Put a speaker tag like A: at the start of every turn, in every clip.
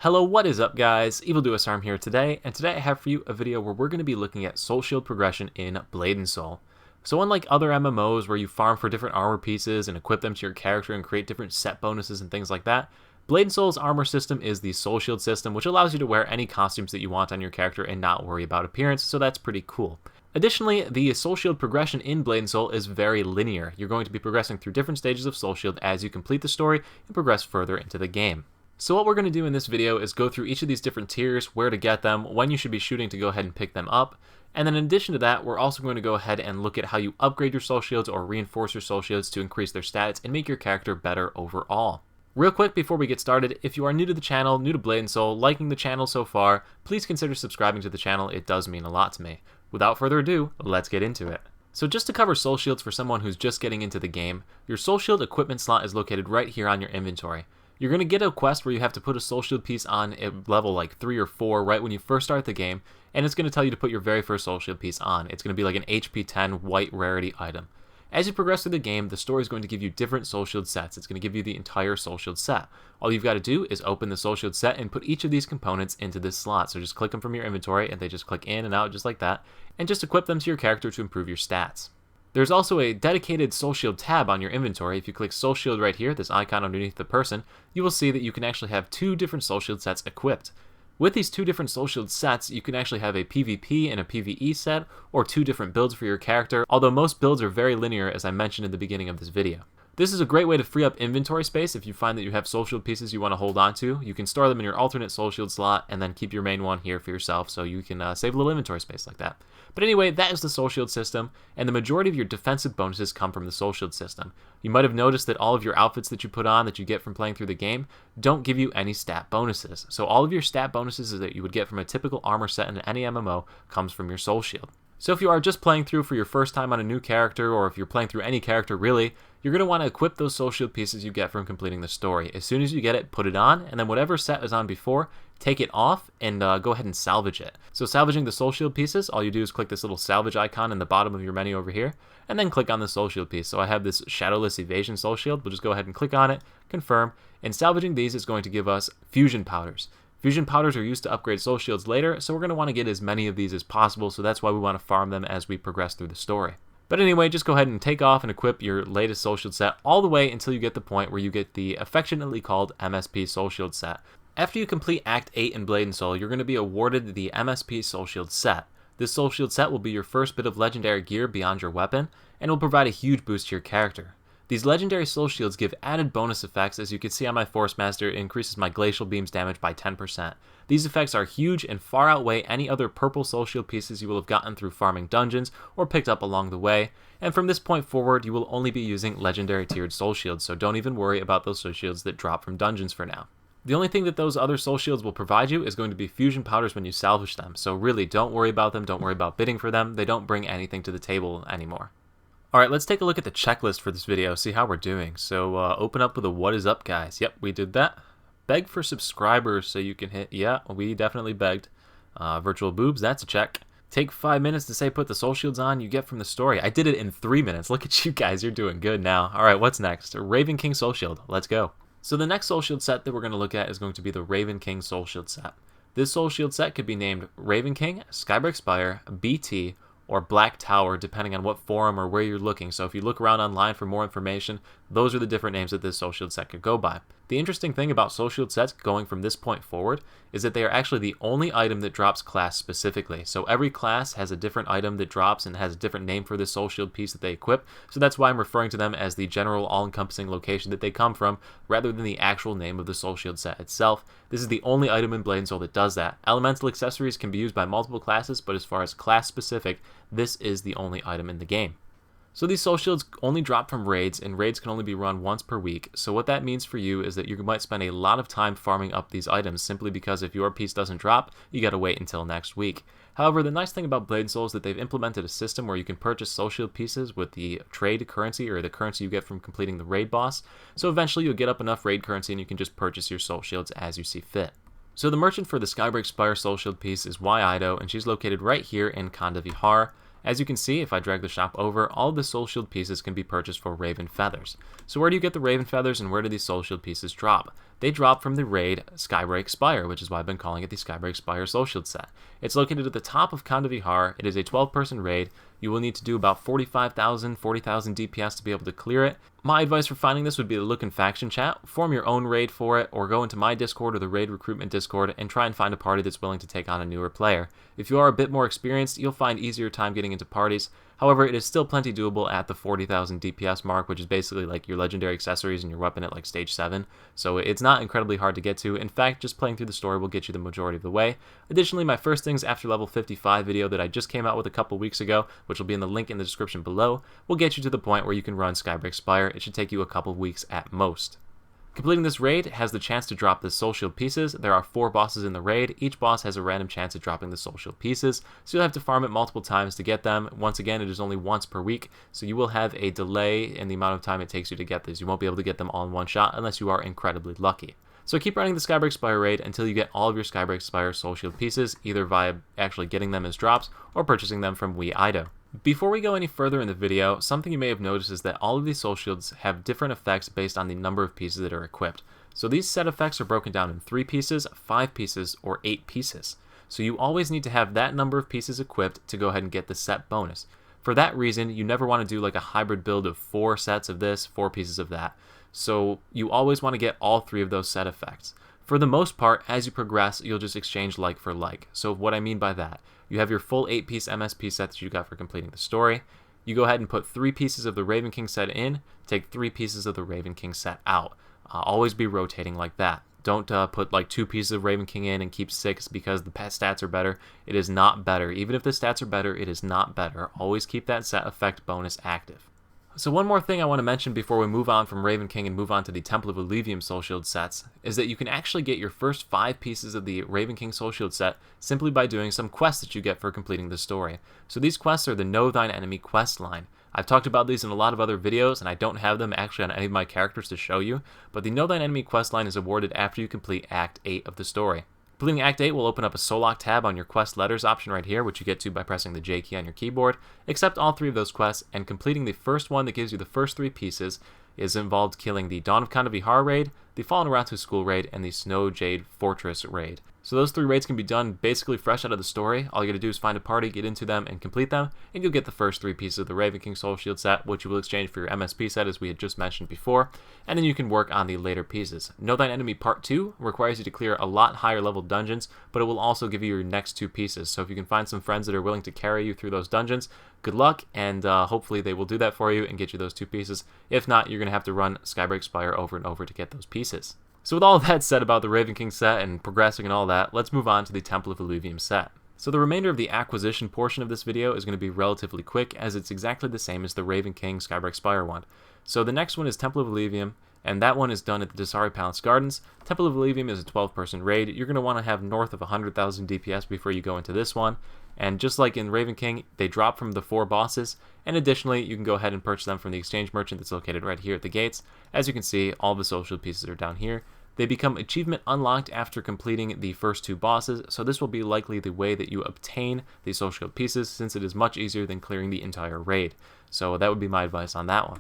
A: Hello, what is up guys? EvilDousArm here today, and today I have for you a video where we're going to be looking at Soul Shield progression in Blade & Soul. So unlike other MMOs where you farm for different armor pieces and equip them to your character and create different set bonuses and things like that, Blade & Soul's armor system is the Soul Shield system, which allows you to wear any costumes that you want on your character and not worry about appearance, so that's pretty cool. Additionally, the Soul Shield progression in Blade & Soul is very linear. You're going to be progressing through different stages of Soul Shield as you complete the story and progress further into the game. So what we're going to do in this video is go through each of these different tiers, where to get them, when you should be shooting to go ahead and pick them up, and then in addition to that, we're also going to go ahead and look at how you upgrade your soul shields or reinforce your soul shields to increase their stats and make your character better overall. Real quick before we get started, if you are new to the channel, new to Blade & Soul, liking the channel so far, please consider subscribing to the channel. It does mean a lot to me. Without further ado, let's get into it. So just to cover soul shields for someone who's just getting into the game, your soul shield equipment slot is located right here on your inventory. You're going to get a quest where you have to put a soul shield piece on at level like 3 or 4 right when you first start the game, and it's going to tell you to put your very first soul shield piece on. It's going to be like an HP 10 white rarity item. As you progress through the game, the story is going to give you different soul shield sets. It's going to give you the entire soul shield set. All you've got to do is open the soul shield set and put each of these components into this slot. So just click them from your inventory and they just click in and out just like that, and just equip them to your character to improve your stats. There's also a dedicated Soul Shield tab on your inventory. If you click Soul Shield right here, this icon underneath the person, you will see that you can actually have 2 different Soul Shield sets equipped. With these 2 different Soul Shield sets, you can actually have a PvP and a PvE set, or 2 different builds for your character, although most builds are very linear, as I mentioned in the beginning of this video. This is a great way to free up inventory space if you find that you have soul shield pieces you want to hold on to. You can store them in your alternate soul shield slot and then keep your main one here for yourself, so you can save a little inventory space like that. But anyway, that is the soul shield system, and the majority of your defensive bonuses come from the soul shield system. You might have noticed that all of your outfits that you put on that you get from playing through the game don't give you any stat bonuses. So all of your stat bonuses that you would get from a typical armor set in any MMO comes from your soul shield. So if you are just playing through for your first time on a new character, or if you're playing through any character really, you're going to want to equip those soul shield pieces you get from completing the story. As soon as you get it, put it on, and then whatever set is on before, take it off and go ahead and salvage it. So salvaging the soul shield pieces, all you do is click this little salvage icon in the bottom of your menu over here, and then click on the soul shield piece. So I have this Shadowless Evasion soul shield. We'll just go ahead and click on it, confirm, and salvaging these is going to give us fusion powders. Fusion powders are used to upgrade soul shields later, so we're going to want to get as many of these as possible, so that's why we want to farm them as we progress through the story. But anyway, just go ahead and take off and equip your latest soul shield set all the way until you get the point where you get the affectionately called Msp Soul Shield Set. After you complete Act 8 in Blade & Soul, you're going to be awarded the Msp Soul Shield Set. This Soul Shield Set will be your first bit of legendary gear beyond your weapon, and will provide a huge boost to your character. These legendary soul shields give added bonus effects. As you can see on my Force Master, it increases my Glacial Beam's damage by 10%. These effects are huge and far outweigh any other purple soul shield pieces you will have gotten through farming dungeons or picked up along the way, and from this point forward you will only be using legendary tiered soul shields, so don't even worry about those soul shields that drop from dungeons for now. The only thing that those other soul shields will provide you is going to be fusion powders when you salvage them, so really don't worry about them, don't worry about bidding for them, they don't bring anything to the table anymore. Alright, let's take a look at the checklist for this video, see how we're doing. So open up with a what is up guys. Yep, we did that. Beg for subscribers so you can hit, yeah, we definitely begged. Virtual boobs, that's a check. Take 5 minutes to say put the soul shields on you get from the story. I did it in 3 minutes. Look at you guys, you're doing good now. Alright, what's next? Raven King Soul Shield, let's go. So the next soul shield set that we're going to look at is going to be the Raven King Soul Shield Set. This soul shield set could be named Raven King, Skybreak Spire, BT, or Black Tower, depending on what forum or where you're looking. So if you look around online for more information, those are the different names that this soul shield set could go by. The interesting thing about soul shield sets going from this point forward is that they are actually the only item that drops class specifically. So every class has a different item that drops and has a different name for this soul shield piece that they equip. So that's why I'm referring to them as the general all-encompassing location that they come from, rather than the actual name of the soul shield set itself. This is the only item in Blade & Soul that does that. Elemental accessories can be used by multiple classes, but as far as class specific, this is the only item in the game. So these soul shields only drop from raids, and raids can only be run once per week. So what that means for you is that you might spend a lot of time farming up these items, simply because if your piece doesn't drop, you gotta wait until next week. However, the nice thing about Blade & Soul is that they've implemented a system where you can purchase soul shield pieces with the trade currency, or the currency you get from completing the raid boss. So eventually you'll get up enough raid currency and you can just purchase your soul shields as you see fit. So the merchant for the Skybreak Spire soul shield piece is Yido, and she's located right here in Kanda Vihar. As you can see, if I drag the shop over, all of the Soul Shield pieces can be purchased for Raven Feathers. So where do you get the Raven Feathers and where do these Soul Shield pieces drop? They drop from the raid Skybreak Spire, which is why I've been calling it the Skybreak Spire Soul Shield Set. It's located at the top of Kandavihar. It is a 12-person raid. You will need to do about 40,000 DPS to be able to clear it. My advice for finding this would be to look in faction chat, form your own raid for it, or go into my Discord or the raid recruitment Discord and try and find a party that's willing to take on a newer player. If you are a bit more experienced, you'll find easier time getting into parties. However, it is still plenty doable at the 40,000 DPS mark, which is basically like your legendary accessories and your weapon at like stage 7. So it's not incredibly hard to get to. In fact, just playing through the story will get you the majority of the way. Additionally, my first things after level 55 video that I just came out with a couple weeks ago, which will be in the link in the description below, will get you to the point where you can run Skybreak Spire. It should take you a couple weeks at most. Completing this raid has the chance to drop the Soul Shield pieces. There are 4 bosses in the raid. Each boss has a random chance at dropping the Soul Shield pieces, so you'll have to farm it multiple times to get them. Once again, it is only once per week, so you will have a delay in the amount of time it takes you to get these. You won't be able to get them all in one shot unless you are incredibly lucky. So keep running the Skybreak Spire raid until you get all of your Skybreak Spire Soul Shield pieces, either via actually getting them as drops or purchasing them from Ido. Before we go any further in the video, something you may have noticed is that all of these Soul Shields have different effects based on the number of pieces that are equipped. So these set effects are broken down in 3 pieces, 5 pieces, or 8 pieces. So you always need to have that number of pieces equipped to go ahead and get the set bonus. For that reason, you never want to do like a hybrid build of 4 sets of this, 4 pieces of that. So you always want to get all 3 of those set effects. For the most part, as you progress, you'll just exchange like for like. So what I mean by that, you have your full 8-piece MSP set that you got for completing the story. You go ahead and put 3 pieces of the Raven King set in, take 3 pieces of the Raven King set out. Always be rotating like that. Don't put like 2 pieces of Raven King in and keep 6 because the stats are better. It is not better. Even if the stats are better, it is not better. Always keep that set effect bonus active. So one more thing I want to mention before we move on from Raven King and move on to the Temple of Alluvium Soul Shield sets is that you can actually get your first 5 pieces of the Raven King Soul Shield set simply by doing some quests that you get for completing the story. So these quests are the Know Thine Enemy quest line. I've talked about these in a lot of other videos, and I don't have them actually on any of my characters to show you, but the Know Thine Enemy questline is awarded after you complete Act 8 of the story. Completing Act 8 will open up a Soul Lock tab on your quest letters option right here, which you get to by pressing the J key on your keyboard. Accept all 3 of those quests, and completing the first one that gives you the first 3 pieces is involved killing the Dawn of Kandavihar raid, the Fallen Aratu School raid, and the Snow Jade Fortress raid. So those 3 raids can be done basically fresh out of the story. All you gotta do is find a party, get into them, and complete them, and you'll get the first 3 pieces of the Raven King Soul Shield set, which you will exchange for your MSP set as we had just mentioned before, and then you can work on the later pieces. Know Thine Enemy Part 2 requires you to clear a lot higher level dungeons, but it will also give you your next 2 pieces. So if you can find some friends that are willing to carry you through those dungeons, good luck, and hopefully they will do that for you and get you those 2 pieces. If not, you're gonna have to run Skybreak Spire over and over to get those pieces. So with all of that said about the Raven King set and progressing and all that, let's move on to the Temple of Alluvium set. So the remainder of the acquisition portion of this video is going to be relatively quick, as it's exactly the same as the Raven King Skybreak Spire one. So the next one is Temple of Alluvium, and that one is done at the Dasari Palace Gardens. Temple of Alluvium is a 12-person raid. You're going to want to have north of 100,000 DPS before you go into this one. And just like in Raven King, they drop from the 4 bosses, and additionally, you can go ahead and purchase them from the exchange merchant that's located right here at the gates. As you can see, all the Soul Shield pieces are down here. They become achievement unlocked after completing the first 2 bosses, so this will be likely the way that you obtain the Soul Shield pieces, since it is much easier than clearing the entire raid. So that would be my advice on that one.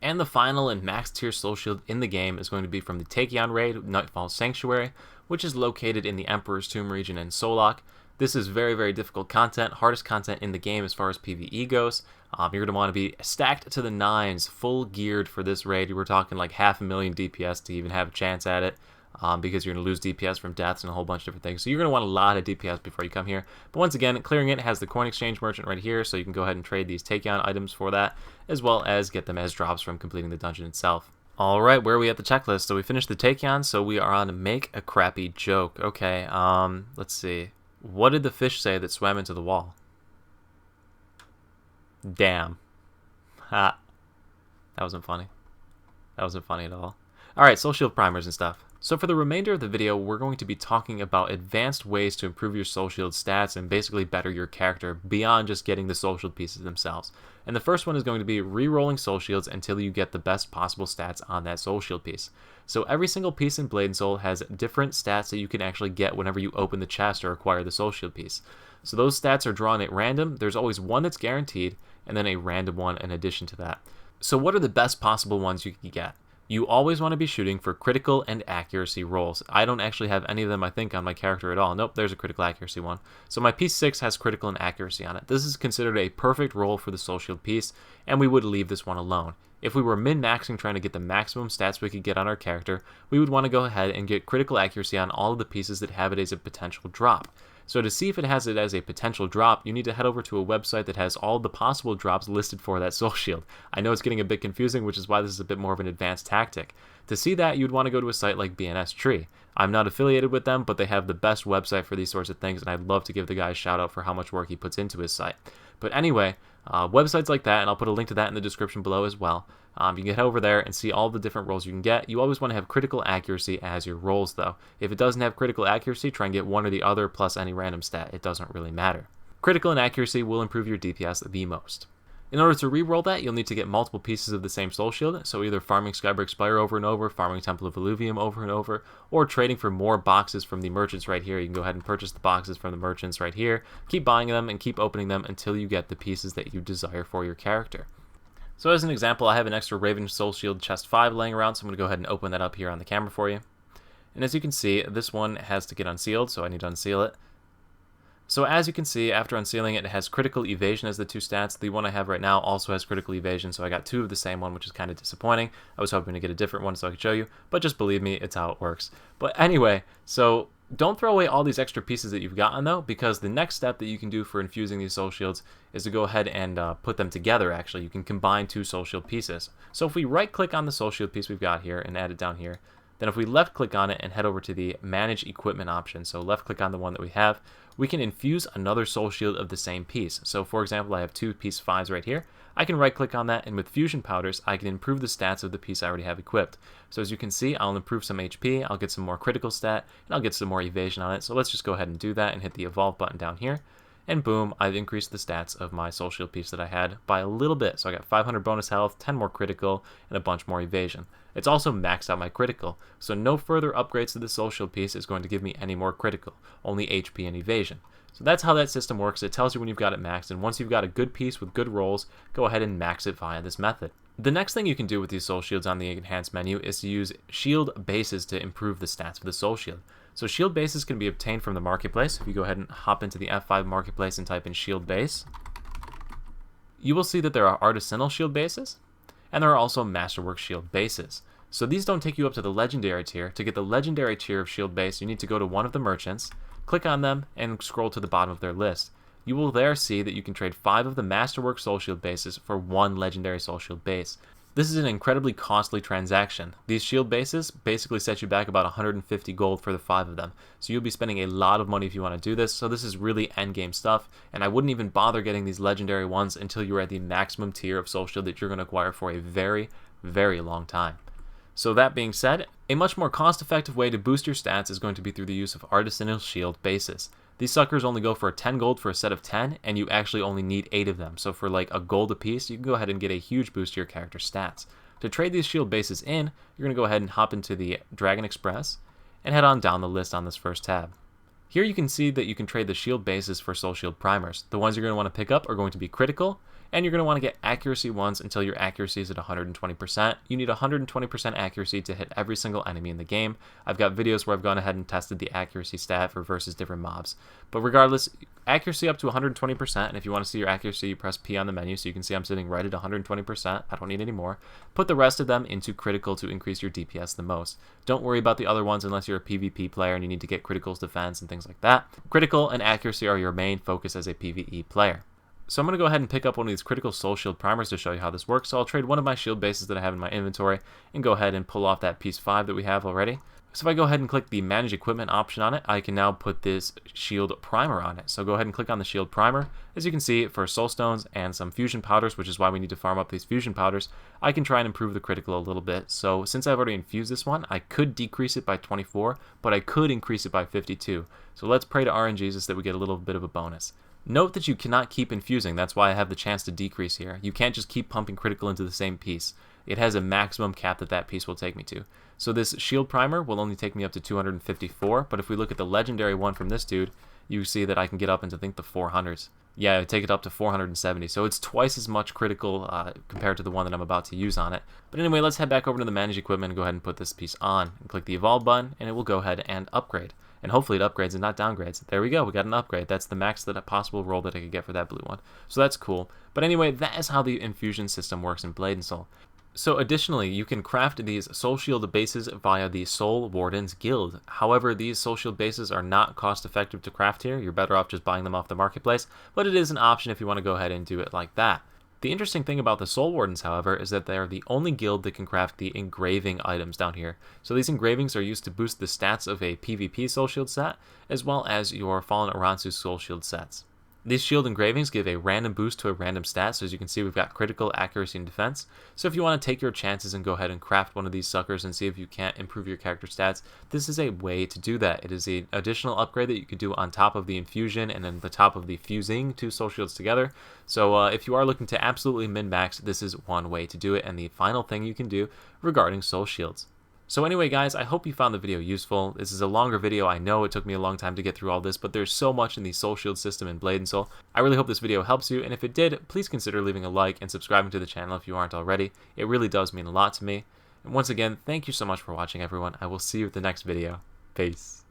A: And the final and max tier Soul Shield in the game is going to be from the Tachyon raid, Nightfall Sanctuary, which is located in the Emperor's Tomb region in Solok. This is very, very difficult content, hardest content in the game as far as PvE goes. You're going to want to be stacked to the 9s, full geared for this raid. We're talking like 500,000 DPS to even have a chance at it, because you're going to lose DPS from deaths and a whole bunch of different things. So you're going to want a lot of DPS before you come here. But once again, clearing it has the coin exchange merchant right here, so you can go ahead and trade these Tachyon items for that, as well as get them as drops from completing the dungeon itself. Alright, where are we at the checklist? So we finished the Tachyon, so we are on to make a crappy joke. Okay, let's see. What did the fish say that swam into the wall? Damn. Ha. That wasn't funny. That wasn't funny at all. Alright, Soul Shield primers and stuff. So for the remainder of the video, we're going to be talking about advanced ways to improve your soul shield stats and basically better your character beyond just getting the soul shield pieces themselves. And the first one is going to be re-rolling soul shields until you get the best possible stats on that soul shield piece. So every single piece in Blade and Soul has different stats that you can actually get whenever you open the chest or acquire the soul shield piece. So those stats are drawn at random. There's always one that's guaranteed and then a random one in addition to that. So what are the best possible ones you can get? You always want to be shooting for critical and accuracy rolls. I don't actually have any of them, I think, on my character at all. Nope, there's a critical accuracy one. So my piece 6 has critical and accuracy on it. This is considered a perfect roll for the soul shield piece, and we would leave this one alone. If we were min-maxing trying to get the maximum stats we could get on our character, we would want to go ahead and get critical accuracy on all of the pieces that have it as a potential drop. So to see if it has it as a potential drop, you need to head over to a website that has all the possible drops listed for that soul shield. I know it's getting a bit confusing, which is why this is a bit more of an advanced tactic. To see that, you'd want to go to a site like BNS Tree. I'm not affiliated with them, but they have the best website for these sorts of things, and I'd love to give the guy a shout out for how much work he puts into his site. But anyway, websites like that, and I'll put a link to that in the description below as well. You can get over there and see all the different rolls you can get. You always want to have critical accuracy as your rolls, though. If it doesn't have critical accuracy, try and get one or the other plus any random stat. It doesn't really matter. Critical and accuracy will improve your DPS the most. In order to re-roll that, you'll need to get multiple pieces of the same soul shield, so either farming Skybrick Spire over and over, farming Temple of Alluvium over and over, or trading for more boxes from the merchants right here. You can go ahead and purchase the boxes from the merchants right here, keep buying them and keep opening them until you get the pieces that you desire for your character. So as an example, I have an extra Raven Soul Shield Chest 5 laying around, so I'm going to go ahead and open that up here on the camera for you. And as you can see, this one has to get unsealed, so I need to unseal it. So as you can see, after unsealing it, it has critical evasion as the two stats. The one I have right now also has critical evasion, so I got two of the same one, which is kind of disappointing. I was hoping to get a different one so I could show you, but just believe me, it's how it works. But anyway, so don't throw away all these extra pieces that you've gotten though, because the next step that you can do for infusing these soul shields is to go ahead and put them together. Actually, you can combine two soul shield pieces. So if we right click on the soul shield piece we've got here and add it down here, then if we left click on it and head over to the manage equipment option, so left click on the one that we have, we can infuse another soul shield of the same piece. So for example, I have two piece 5s right here. I can right click on that, and with fusion powders I can improve the stats of the piece I already have equipped. So as you can see, I'll improve some HP, I'll get some more critical stat, and I'll get some more evasion on it. So let's just go ahead and do that and hit the evolve button down here. And boom, I've increased the stats of my soul shield piece that I had by a little bit. So I got 500 bonus health, 10 more critical, and a bunch more evasion. It's also maxed out my critical, so no further upgrades to the soul shield piece is going to give me any more critical, only HP and evasion. So that's how that system works. It tells you when you've got it maxed, and once you've got a good piece with good rolls, go ahead and max it via this method. The next thing you can do with these soul shields on the enhanced menu is to use shield bases to improve the stats of the soul shield. So shield bases can be obtained from the marketplace. If you go ahead and hop into the F5 marketplace and type in shield base, you will see that there are artisanal shield bases, and there are also masterwork shield bases. So these don't take you up to the legendary tier. To get the legendary tier of shield base, you need to go to one of the merchants, click on them, and scroll to the bottom of their list. You will there see that you can trade 5 of the masterwork soul shield bases for 1 legendary soul shield base. This is an incredibly costly transaction. These shield bases basically set you back about 150 gold for the 5 of them. So you'll be spending a lot of money if you want to do this. So this is really endgame stuff, and I wouldn't even bother getting these legendary ones until you're at the maximum tier of soul shield that you're going to acquire for a very, very long time. So that being said, a much more cost-effective way to boost your stats is going to be through the use of artisanal shield bases. These suckers only go for 10 gold for a set of 10, and you actually only need 8 of them. So for like a gold a piece, you can go ahead and get a huge boost to your character's stats. To trade these shield bases in, you're going to go ahead and hop into the Dragon Express and head on down the list on this first tab. Here you can see that you can trade the shield bases for soul shield primers. The ones you're going to want to pick up are going to be critical, and you're going to want to get accuracy ones until your accuracy is at 120%. You need 120% accuracy to hit every single enemy in the game. I've got videos where I've gone ahead and tested the accuracy stat for versus different mobs. But regardless, accuracy up to 120%, and if you want to see your accuracy, you press P on the menu, so you can see I'm sitting right at 120%. I don't need any more. Put the rest of them into critical to increase your DPS the most. Don't worry about the other ones unless you're a PvP player and you need to get criticals, defense, and things like that. Critical and accuracy are your main focus as a PvE player. So I'm going to go ahead and pick up one of these critical soul shield primers to show you how this works. So I'll trade one of my shield bases that I have in my inventory and go ahead and pull off that piece 5 that we have already. So if I go ahead and click the Manage Equipment option on it, I can now put this Shield Primer on it. So go ahead and click on the Shield Primer. As you can see, for Soul Stones and some Fusion Powders, which is why we need to farm up these Fusion Powders, I can try and improve the critical a little bit. So since I've already infused this one, I could decrease it by 24, but I could increase it by 52. So let's pray to RNGesus that we get a little bit of a bonus. Note that you cannot keep infusing, that's why I have the chance to decrease here. You can't just keep pumping critical into the same piece. It has a maximum cap that that piece will take me to. So this Shield Primer will only take me up to 254, but if we look at the legendary one from this dude, you see that I can get up into, I think, the 400s. Yeah, I take it up to 470, so it's twice as much critical compared to the one that I'm about to use on it. But anyway, let's head back over to the Manage Equipment and go ahead and put this piece on. And click the Evolve button, and it will go ahead and upgrade. And hopefully it upgrades and not downgrades. There we go, we got an upgrade. That's the max that a possible roll that I could get for that blue one. So that's cool. But anyway, that is how the infusion system works in Blade and Soul. So additionally, you can craft these Soul Shield bases via the Soul Wardens Guild. However, these Soul Shield bases are not cost effective to craft here. You're better off just buying them off the marketplace, but it is an option if you want to go ahead and do it like that. The interesting thing about the Soul Wardens, however, is that they are the only guild that can craft the engraving items down here. So these engravings are used to boost the stats of a PvP Soul Shield set, as well as your Fallen Aransu Soul Shield sets. These shield engravings give a random boost to a random stat, so as you can see we've got critical, accuracy, and defense. So if you want to take your chances and go ahead and craft one of these suckers and see if you can't improve your character stats, this is a way to do that. It is an additional upgrade that you could do on top of the infusion and then the top of the fusing two soul shields together. So if you are looking to absolutely min-max, this is one way to do it and the final thing you can do regarding soul shields. So anyway guys, I hope you found the video useful. This is a longer video, I know it took me a long time to get through all this, but there's so much in the Soul Shield system in Blade and Soul. I really hope this video helps you, and if it did, please consider leaving a like and subscribing to the channel if you aren't already. It really does mean a lot to me. And once again, thank you so much for watching everyone. I will see you at the next video. Peace.